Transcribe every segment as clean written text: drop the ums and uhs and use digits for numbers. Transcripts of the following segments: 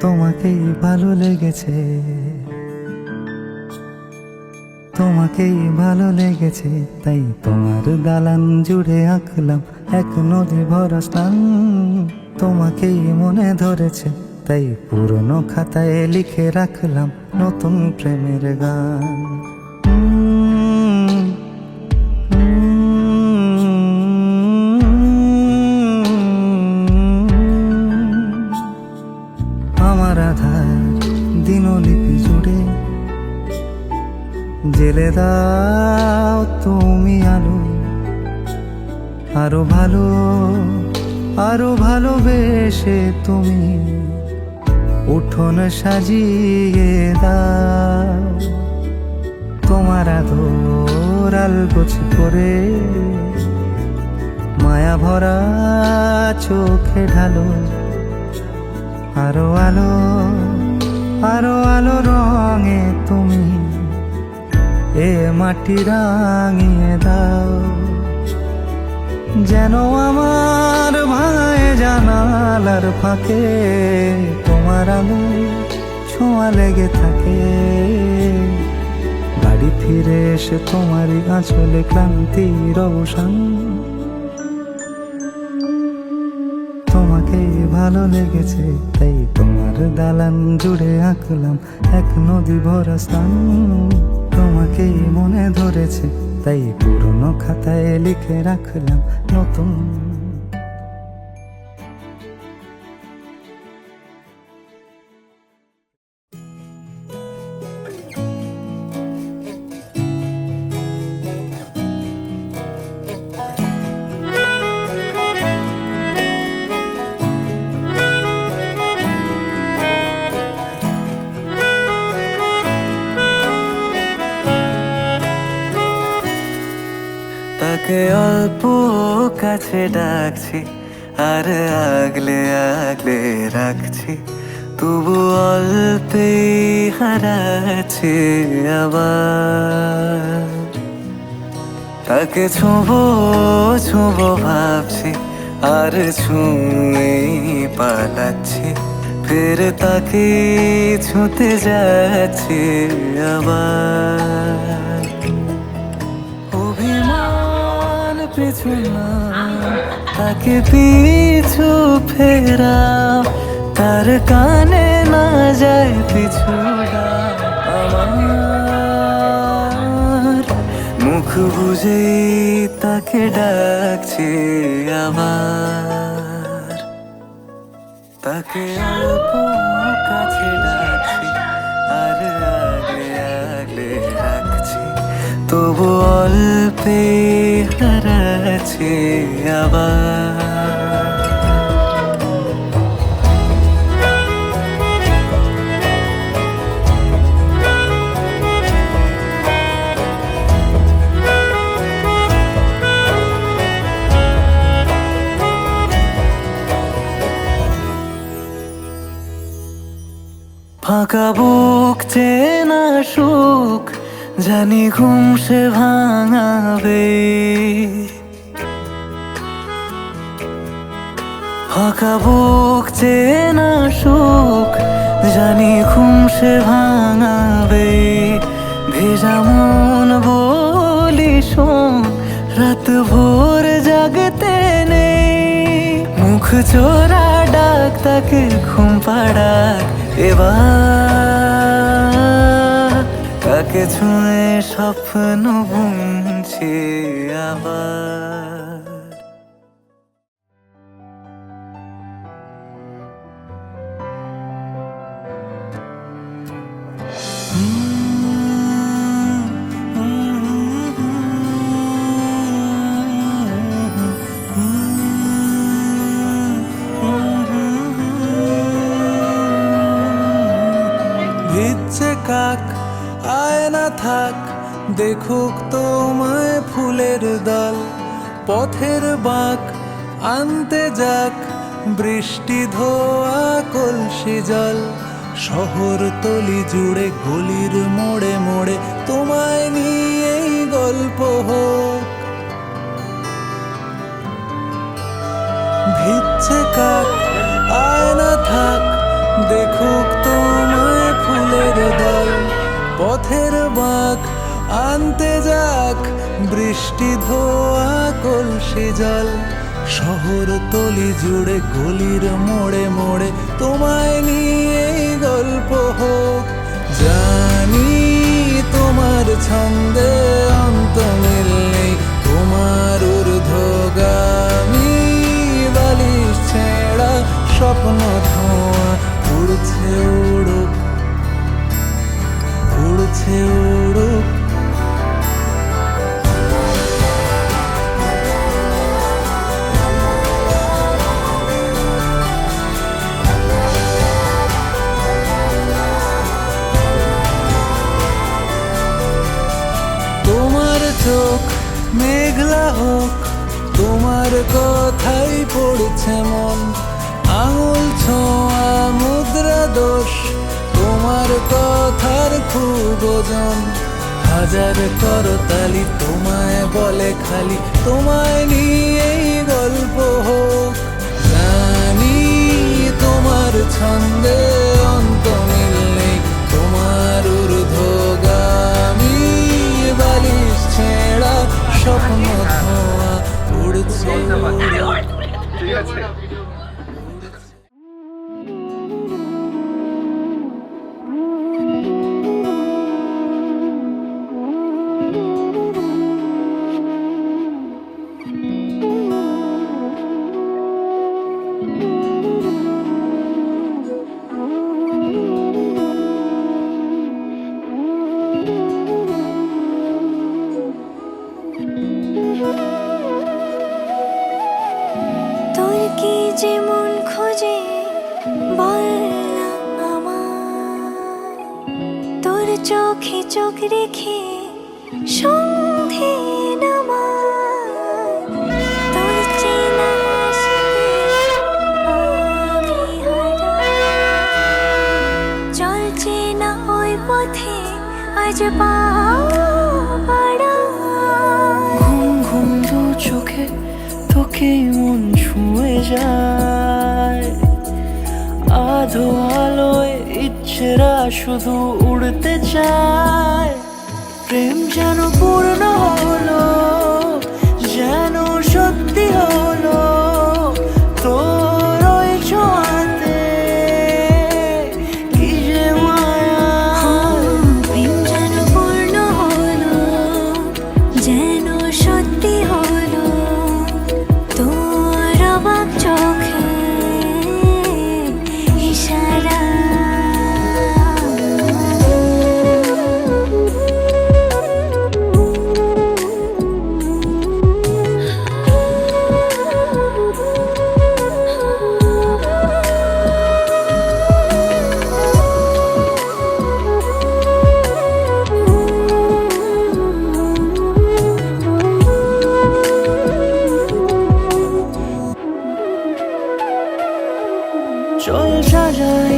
তোমাকেই ভালো লেগেছে, তোমাকেই ভালো লেগেছে, তাই তোমার দালান জুড়ে আঁকলাম এক নদী ভরা স্থান। তোমাকেই মনে ধরেছে, তাই পুরনো খাতায় লিখে রাখলাম নতুন প্রেমের গান। আমার আধার দিনলিপি জুড়ে জেলে দাও তুমি আলো, আরো ভালো, আরো ভালোবেসে তুমি উঠোন সাজিয়ে দাও। তোমার আদর আলগোছ করে মায়া ভরা চোখে ঢালো, আরো আলো, আরো আলো রঙে তুমি এ মাটি রাঙিয়ে দাও। যেন আমার ভাঙায় জানালার ফাঁকে তোমার আলো ছোঁয়া লেগে থাকে। বাড়ি ফিরে এসে তোমারই আঁচলে ক্লান্তির অবসান। তোমাকেই ভালো লেগেছে, তাই তোমার দালান জুড়ে আঁকলাম এক নদী ভরা স্থান। তোমাকেই মনে ধরেছে, তাই পুরনো খাতায় লিখে রাখলাম নতুন। তাকে অল্প কাছে ডাকছি, আর আগলে আগলে রাখছি, তবু অল্পে হারাচ্ছি আবার। তাকে ছোঁবো ছোঁবো ভাবছি, আর ছুঁয়ে পালাচ্ছি, ফের তাকে ছুঁতে যাচ্ছি আবার। অভিমান পিছু না, তাকে পিছু ফেরা, তার কানে না যায় পিছু ডাক আমার। মুখ বুঝেই তাকে ডাকছি আবার। তাকে অল্প কাছে ডাকছি, আর আগলে আগলে রাখছি, তবু অল্পে হারাচ্ছি আবার। ফাঁকা বুক চেনা সুখ জানি ঘুম সে ভাঙাবে। ফাঁকা বুক চেনা সুখ জানি ঘুম সে ভাঙাবে। ভেজা মন বলি শোন, রাত ভোর জাগতে নেই। মুখ চোরা ডাক তাকে ঘুম পাড়াক এবার। তাকে ছুঁয়ে স্বপ্ন বুনছি আবার। ভিজছে কাক আয় না থাক, দেখুক তোমায় ফুলের দল। পথের বাঁক আনতে যাক, বৃষ্টি ধোয়া কলসি জল। শহর তলি জুড়ে গলির মোড়ে মোড়ে তোমায় নিয়েই গল্প হোক। ইচ্ছে কাক আয়না থাক, দেখুক তোমায় ফুলের দল। পথের বাঁক আনতে যাক, বৃষ্টি ধোয়া কলসি জল। শহর তলি জুড়ে গলির মোড়ে মোড়ে তোমায় নিয়েই গল্প হোক। জানি তোমার ছন্দে অন্ত মিল নেই, তোমার ঊর্ধ্বগামী বালিশ ছেঁড়া স্বপ্ন ধোঁয়া উড়ছে উড়ুক, উড়ছে উড়ুক। তোমার চোখ মেঘলা হোক, তোমার কথাই পড়ছে মন। আঙুল ছোঁয়া মুদ্রা দোষ, তোমার কথার খুব ওজন। হাজার করতালি তোমায় বলে খালি, তোমায় নিয়েই গল্প হোক। জানি তোমার ছন্দে অন্ত মিল নেই, তোমার ঊর্ধ্বগামী বালিশ ছেঁড়া স্বপ্ন ধোঁয়া উড়ছে উড়ুক। তোর কি যেমন খোঁজে বললাম আমায়, তোর চোখে চোখ রেখে সন্ধে নামায়। তোর চেনা হাসিতে আমি হারাই, চলছে না ওই পথে আজ পা বাড়াই। ঘুম ঘুম দু চোখে তোকেই মন ছুঁয়ে যায়। আধো আলোয় ইচ্ছেরা শুধু উড়তে চায়। প্রেম যেন পূর্ণ হলো, যেন সত্যি হলো। তোর ওই ছোঁয়াতে কি যে মায়া। প্রেম যেন পূর্ণ হলো, যেন সত্যি হলো। তোর অবাক চোখে ইশারা। চল সাজাই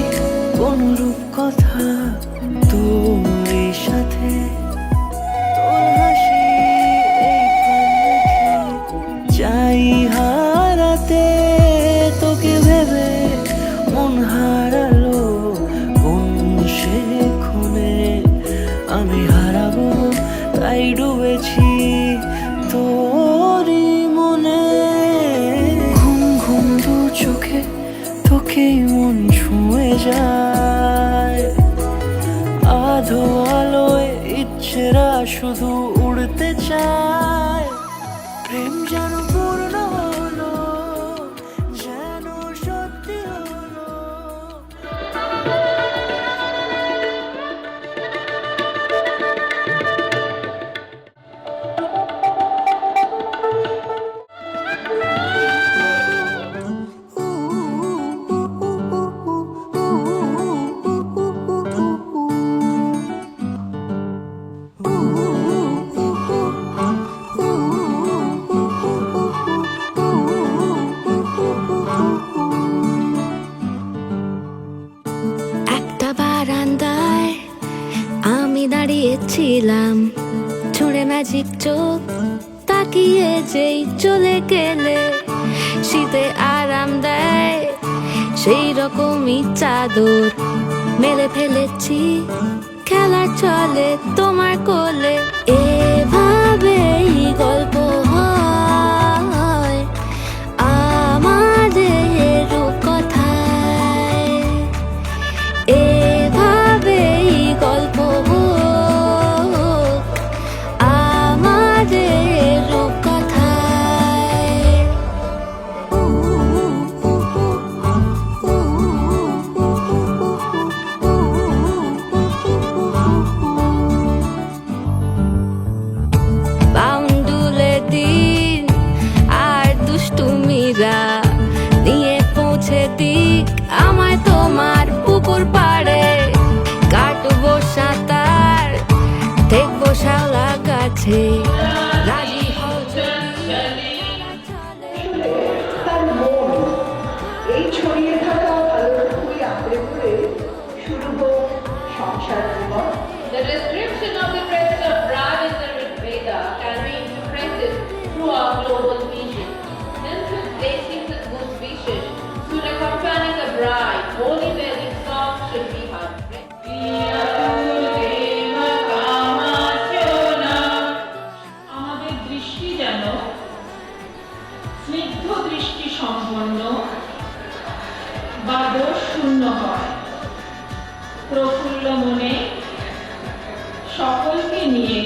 কোন রূপ কথা তোর সাথে। তোর হাসি এই প্রাণ দেখে চাই হারাতে। তোকে ভেবে মন হারালো কোন সে ক্ষণে। আমি হারাবো তাই ডুবেছি তোরই মনে। ঘুম ঘুম দু চোখে তোকেই মন ছুঁয়ে যায়। আধো আলোয় ইচ্ছেরা শুধু উড়তে চায়। প্রেম যেন পূর্ণ হলো, যেন সত্যি হলো। একটা বারান্দায় আমি দাঁড়িয়েছিলাম, ছুঁড়ে ম্যাজিক চোখ তাকিয়ে যেই চলে গেলে। শীতে আরাম সেই রকমই চাদর মেলে ফেলেছি, খেলার চলে তোমার কোলে। এভাবেই গল্প হয় আমাদের রূপকথায়, এভাবেই গল্প হোক আমাদের রূপকথায়। বাউন্ডুলে দিন আর দুষ্টুমিরা নিয়ে পৌঁছে দিক আমায় তোমার পুকুর পাড়ে। কাটবো সাঁতার, দেখবো শাওলা গাছে, রাজি হও যদি তার মন এই ছড়িয়ে থাকা আলোর ফুল আঁকড়ে ধরে শুরু হোক সংসার জীবন। The description of the presence of Brahma in the Rig Veda can be interpreted through our global vision. Hence, with blessings and good wishes should accompany the bride. Holy Vedic songs should be heard. আমাদের দৃষ্টি যেন স্নিগ্ধ দৃষ্টি সম্পন্ন বা দোষ শূন্য হয়। প্রফুল্ল মনে সকলকে নিয়ে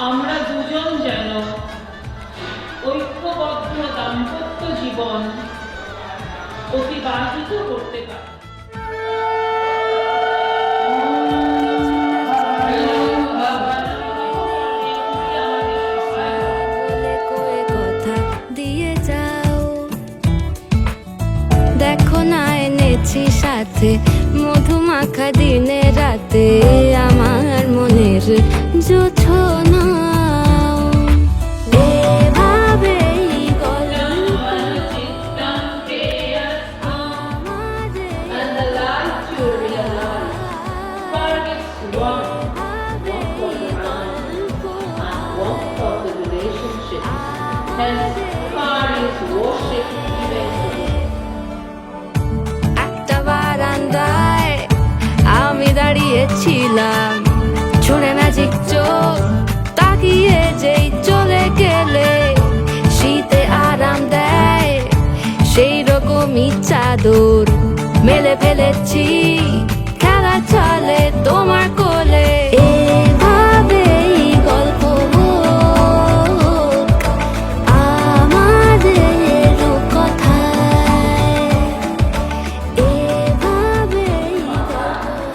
আমরা দুজন যেন ঐক্যবদ্ধ দাম্পত্য জীবন অতিবাহিত করতে পারি। বলে কয়ে কথা দিয়ে যাও, দেখো না এনেছি সাথে মধুমাখা দিনে রাতে আমার মনের জোছনাও। এভাবেই গল্প আমাদের And the light to realize forgets one for the mind and one for the relationship. Hence, far is worship eventually. একটা বারান্দায় আমি দাঁড়িয়েছিলাম, ছুঁড়ে ম্যাজিক চোখ তাকিয়ে যেই চলে গেলে শীতে আরাম দেয় সেই রকমই চাদর মেলে ফেলেছি, খেলা চলে তোমার কোলে। এভাবেই গল্প হোক আমাদের রূপকথায়, এভাবেই গল্প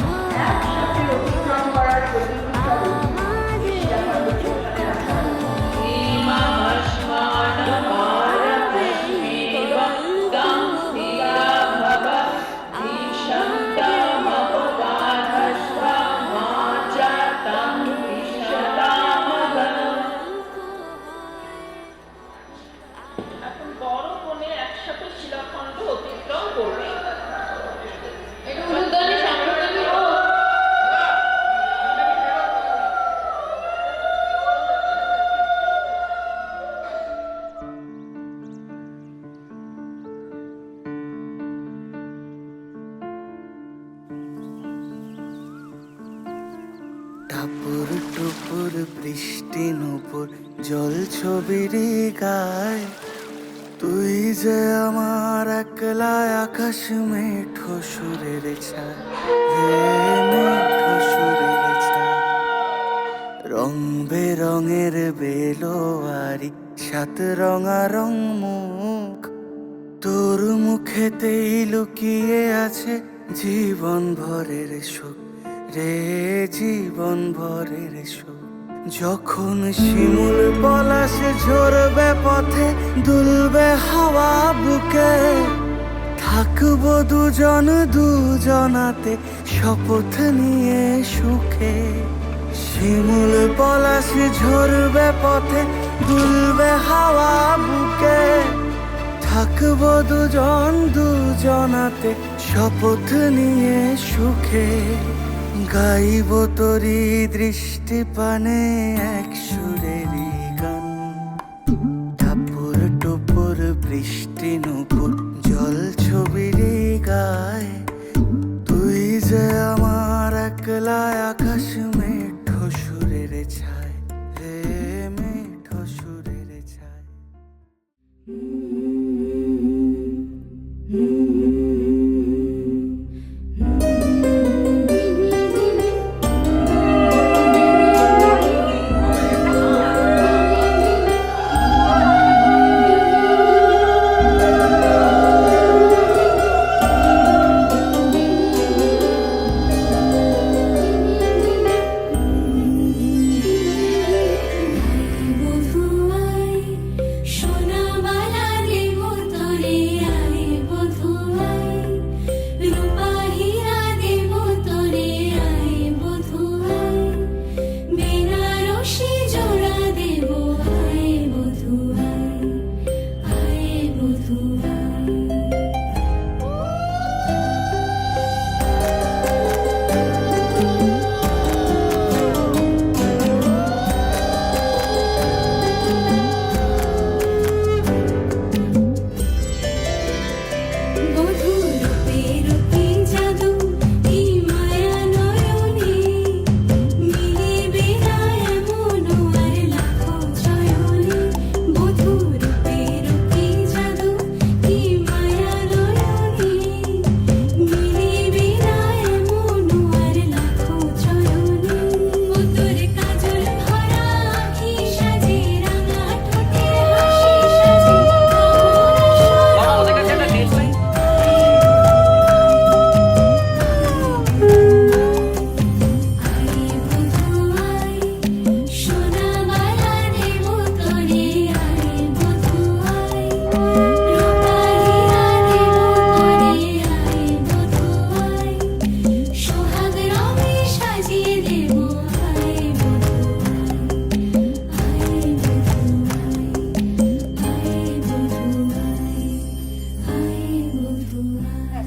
হোক একসাথে অতিক্রম করার প্রতিযোগিতা আমাদের এখন বড় কোণে একসাথে শিলাখণ্ড অতিক্রম করবে। একটু উলুধ্বনি সংস্কৃতি হোক। টাপুর টুপুর বৃষ্টি নুপুর জল ছবির গায়, তুই যে আমার একলা আকাশ মেঠো সুরের ছায়, রে মেঠো সুরের ছায়। রং বেরঙের বেলোয়ারি সাত রঙা রং মুখ, তোর মুখেতেই লুকিয়ে আছে জীবন ভরের সুখ, রে জীবন ভরের সুখ। যখন শিমুল পলাশে ঝরবে পথে দুলবে হাওয়া বুকে, থাকবো দুজন দুজনাতে শপথ নিয়ে সুখে। শিমুল পলাশে ঝরবে পথে দুলবে হাওয়া বুকে, থাকবো দুজন দুজনাতে শপথ নিয়ে সুখে। গাইব তোরি দৃষ্টি পানে এক সুরেরই গান, টাপুর টুপুর বৃষ্টি নুপুর জল ছবিরে বধুয়াই সোনা বালা দেব তোরে আয় বধুয়াই রূপা হীরা দেব তোরে আয় বধুয়াই বেনারসি জোড়া দেব আয় বধুয়াই আয় বধুয়াই বধুরূপের কি জাদু এই মায়া নয়নে মিলিবে না এমন আর লাখো চয়নে বধুরূপের কি জাদু এই মায়া নয়নে মিলিবে না এমন আর লাখো চয়নে তোর কাজল ভরা আঁখি সাজে রাঙা ঠোঁটে হাসি সাজে আয় বধুয়াই সোনা বালা দেব তোরে আয় বধুয়াই রূপা হীরা দেব তোরে আয় বধুয়াই সোহাগ রঙে সাজিয়ে দেব আয় বধুয়াই আয় বধুয়াই আয় বধুয়াই আয় বধুয়াই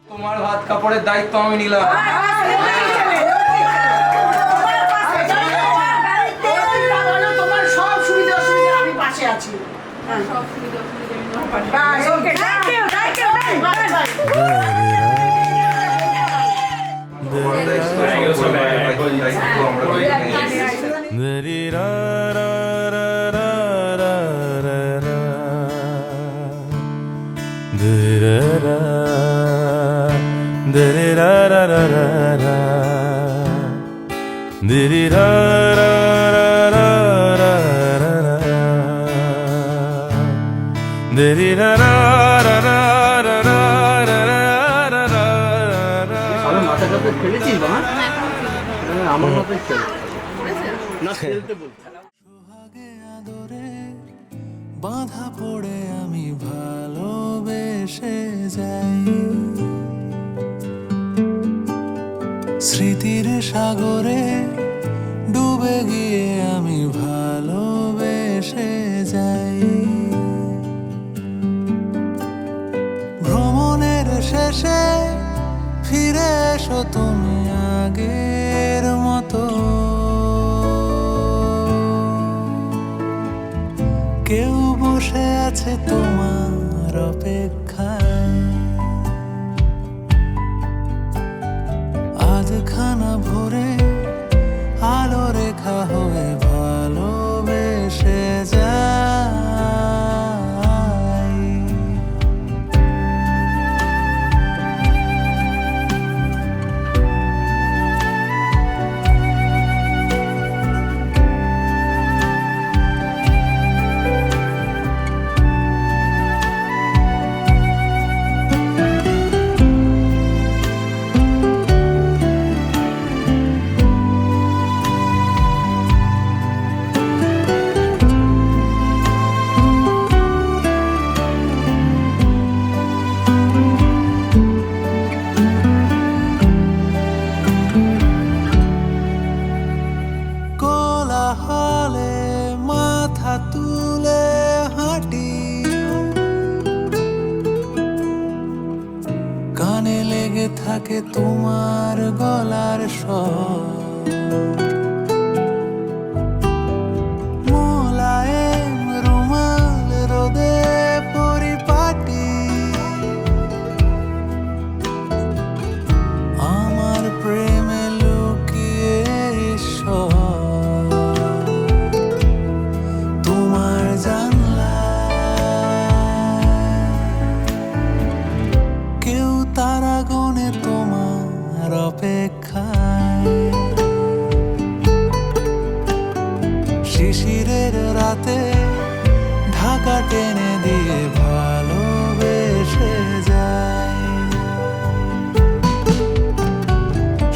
তোমার ভাত কাপড়ের দায়িত্ব আমি নিলাম। তোমার সব সুবিধা অসুবিধা আমি পাশে আছি। আসছি সব সুবিধা অসুবিধা আমি তোমার পাশে বাস ওকে থ্যাংক ইউ তোমার দায়িত্ব দায়িত্ব আমরা মাথা কাপড় খেলেছিস বা আমার মতো খেল না খেলতে বল সোহাগে আদরে বাঁধা পড়ে আমি ভালোবেসে যাই স্মৃতির সাগরে ডুবে গিয়ে আমি ভালোবেসে যাই ভ্রমণের শেষে ফিরে এসো তুমি আগের মতো কেউ বসে আছে তোমার অপেক্ষায় আধখানা ভরে আলো রেখা হয়ে ভালোবেসে যাই কোলাহলে মাথা তুলে হাঁটি কানে লেগে থাকে তোমার গলার স্বর মোলায়েম রুমাল রোদে পরিপাটি আমার প্রেমে লুকিয়ে ঈশ্বর তোমার জানলায় কেউ তারা গনে তোমার অপেক্ষায় শিশিরের রাতে ঢাকা টেনে দিয়ে ভালোবেসে যায়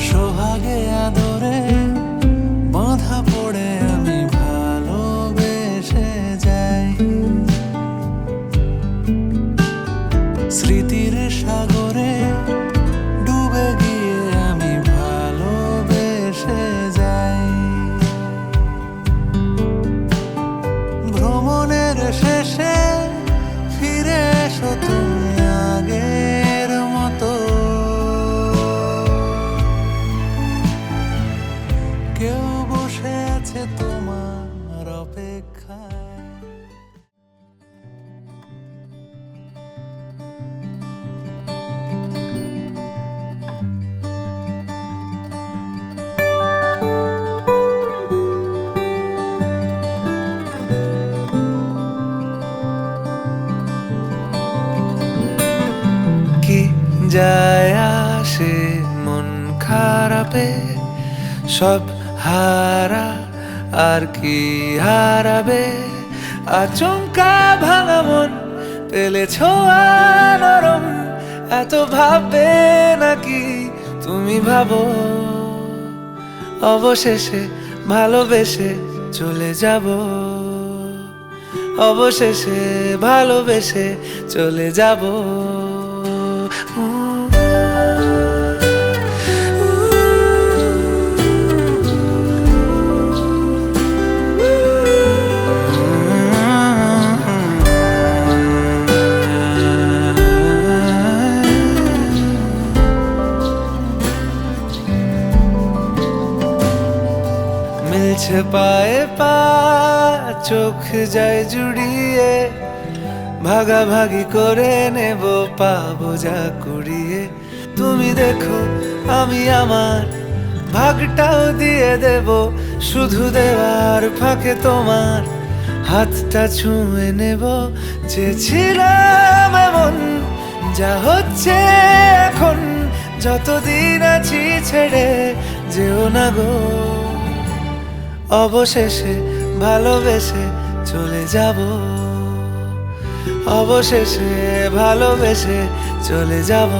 সোহাগে আদরে বাঁধা পড়ে আমি ভালোবেসে যাই স্মৃতির সাগরে ডুবে গিয়ে আমি ভালোবেসে যাই ভ্রমণের শেষে ফিরে এসো তুমি আগের মতো কেউ বসে আছে তোমার অপেক্ষায় কি যায় আসে মন খারাপে সব হারা আর কি হারাবে আচমকা ভাঙা মন পেলে ছোঁয়া নরম এত ভাববে নাকি তুমি ভাবো অবশেষে ভালোবেসে চলে যাব অবশেষে ভালোবেসে চলে যাব মিলছে পায়ে পা চোখ যায় জুড়িয়ে, ভাগাভাগি করে নেব পাবো যা কুড়িয়ে। তুমি দেখো আমি আমার ভাগটাও দিয়ে দেব, শুধু দেওয়ার ফাঁকে তোমার হাতটা ছুঁয়ে নেব। চেয়েছিলাম এমন, যা হচ্ছে এখন, যতদিন আছি ছেড়ে যেও না গো। অবশেষে ভালোবেসে চলে যাব, অবশেষে ভালোবেসে চলে যাব।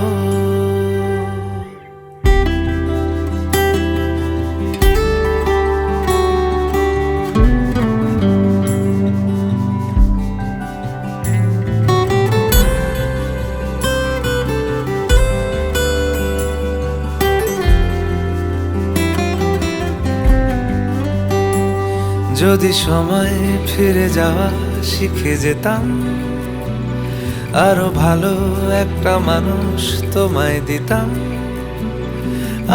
যদি সময় ফিরে যাওয়া শিখে যেতাম, আরো ভালো একটা মানুষ তোমায় দিতাম।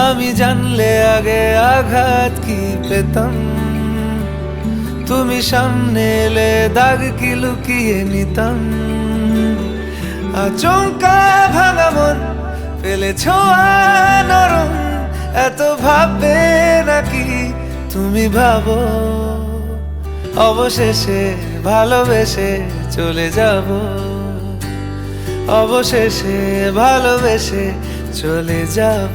আমি জানলে আগে আঘাত কি পেতাম, তুমি সামনে এলে দাগ কি লুকিয়ে নিতাম। আচমকা ভাঙা মন ফেলেছ নরম, এত ভাববে নাকি তুমি ভাবো। অবশেষে ভালোবেসে চলে যাব, অবশেষে ভালোবেসে চলে যাব।